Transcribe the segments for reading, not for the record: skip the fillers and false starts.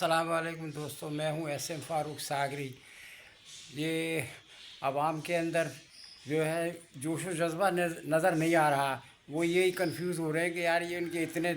अस्सलाम वालेकुम दोस्तों, मैं हूं एस.एम. फ़ारूक सागरी। ये आवाम के अंदर जो है जोश व जज्बा नज़र नहीं आ रहा। वो यही कंफ्यूज हो रहे हैं कि यार ये इनके इतने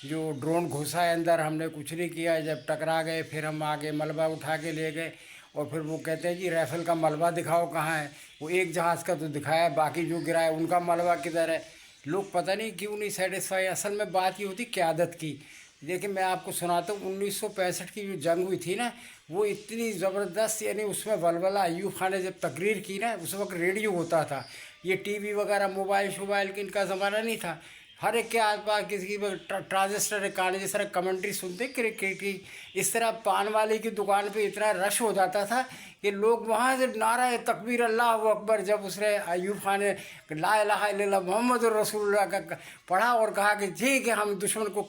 जो ड्रोन घुसा है अंदर, हमने कुछ नहीं किया। जब टकरा गए फिर हम आगे मलबा उठा के ले गए और फिर वो कहते हैं कि राइफ़ल का मलबा दिखाओ कहाँ है। वो एक जहाज़ का तो दिखाया, बाकी जो गिरा है उनका मलबा किधर है। लोग पता नहीं क्यों नहीं सेटिस्फाई। असल में बात ये होती क़यादत की। देखिए मैं आपको सुनाता हूँ, 1965 की जो जंग हुई थी ना, वो इतनी ज़बरदस्त, यानी उसमें वलवला। अयूब खान ने जब तकरीर की ना, उस वक्त रेडियो होता था, ये टीवी वगैरह मोबाइल शोबाइल के इनका ज़माना नहीं था। हर एक के आसपास किसी की ट्रांजिस्टर रिकॉर्ड, जिस तरह कमेंट्री सुनते क्रिकेट की, इस तरह पान वाले की दुकान पे इतना रश हो जाता था कि लोग वहाँ से नारा तकबीर अल्लाह अकबर, जब उसने अयूब खान ने ला इलाहा इल्लल्लाह मोहम्मद रसूलुल्लाह का पढ़ा और कहा कि ठीक है, हम दुश्मन को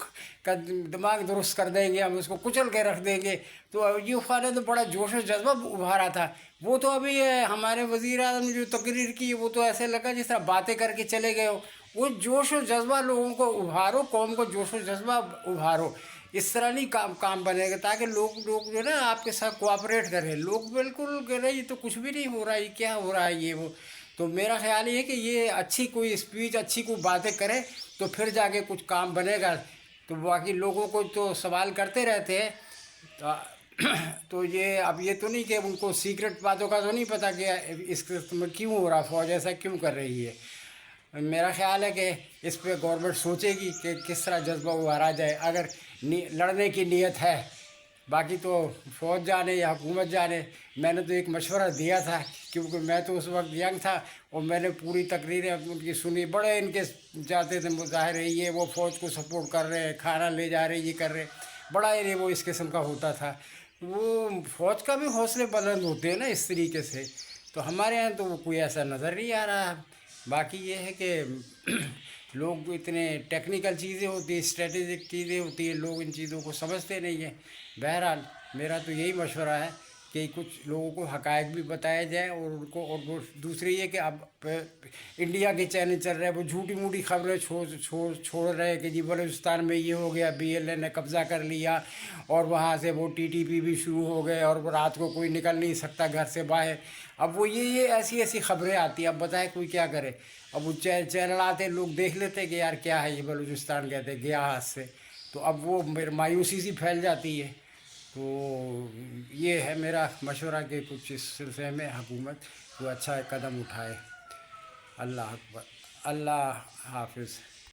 का दिमाग दुरुस्त कर देंगे, हम उसको कुचल के रख देंगे, तो अयूब खान ने तो बड़ा जोश और जज्बा उभारा था। वो तो अभी हमारे वज़ीर आज़म ने जो तकरीर की, वो तो ऐसे लगा जिस तरह बातें करके चले गए हो। वो जोश और जज्बा लोगों को उभारो, कौम को जोश और जज्बा उभारो। इस तरह नहीं काम बनेगा, ताकि लोग लोग जो है ना आपके साथ कोऑपरेट करें। लोग बिल्कुल कह रहे ये तो कुछ भी नहीं हो रहा है, ये क्या हो रहा है, ये वो। तो मेरा ख्याल ये है कि ये अच्छी कोई स्पीच, अच्छी कोई बातें करें तो फिर जाके कुछ काम बनेगा। तो बाकी लोगों को तो सवाल करते रहते हैं। तो, तो ये अब ये तो नहीं कि उनको सीक्रेट बातों का तो नहीं पता कि इस किस्म में क्यों हो रहा, फौज ऐसा क्यों कर रही है। मेरा ख्याल है कि इस पे गवर्नमेंट सोचेगी कि किस तरह जज्बा उभारा जाए, अगर लड़ने की नीयत है। बाकी तो फौज जाने या हुकूमत जाने। मैंने तो एक मशवरा दिया था, क्योंकि मैं तो उस वक्त यंग था और मैंने पूरी तकरीरें उनकी सुनी। बड़े इनके जाते थे मुजाहरे, ये वो फ़ौज को सपोर्ट कर रहे हैं, खाना ले जा रहे, ये कर रहे। बड़ा ये वो इस किस्म का होता था। वो फ़ौज का भी हौसले बुलंद होते हैं ना इस तरीके से। तो हमारे यहाँ तो वो कोई ऐसा नज़र नहीं आ रहा। बाकी ये है कि लोग इतने टेक्निकल चीज़ें होती हैं, स्ट्रेटेजिक चीज़ें होती हैं, लोग इन चीज़ों को समझते नहीं हैं। बहरहाल मेरा तो यही मशवरा है कि कुछ लोगों को हक़ाइक़ भी बताया जाए और उनको, और वो दूसरी ये कि अब इंडिया के चैनल चल रहे हैं, वो झूठी मूठी खबरें छोड़ रहे हैं कि जी बलूचिस्तान में ये हो गया, BLA ने कब्ज़ा कर लिया और वहाँ से वो TTP भी शुरू हो गए और वो रात को कोई निकल नहीं सकता घर से बाहर। अब वो ये ऐसी ऐसी खबरें आती हैं। अब बताए कोई क्या करे। अब वो चैनल आते, लोग देख लेते कि यार क्या है ये, बलूचिस्तान कहते गया हाथ से। तो अब वो मेरी मायूसी सी फैल जाती है। तो ये है मेरा मशवरा कि कुछ इस सिलसिले में हुकूमत को अच्छा कदम उठाए। अल्लाह अकबर, अल्लाह हाफिज़।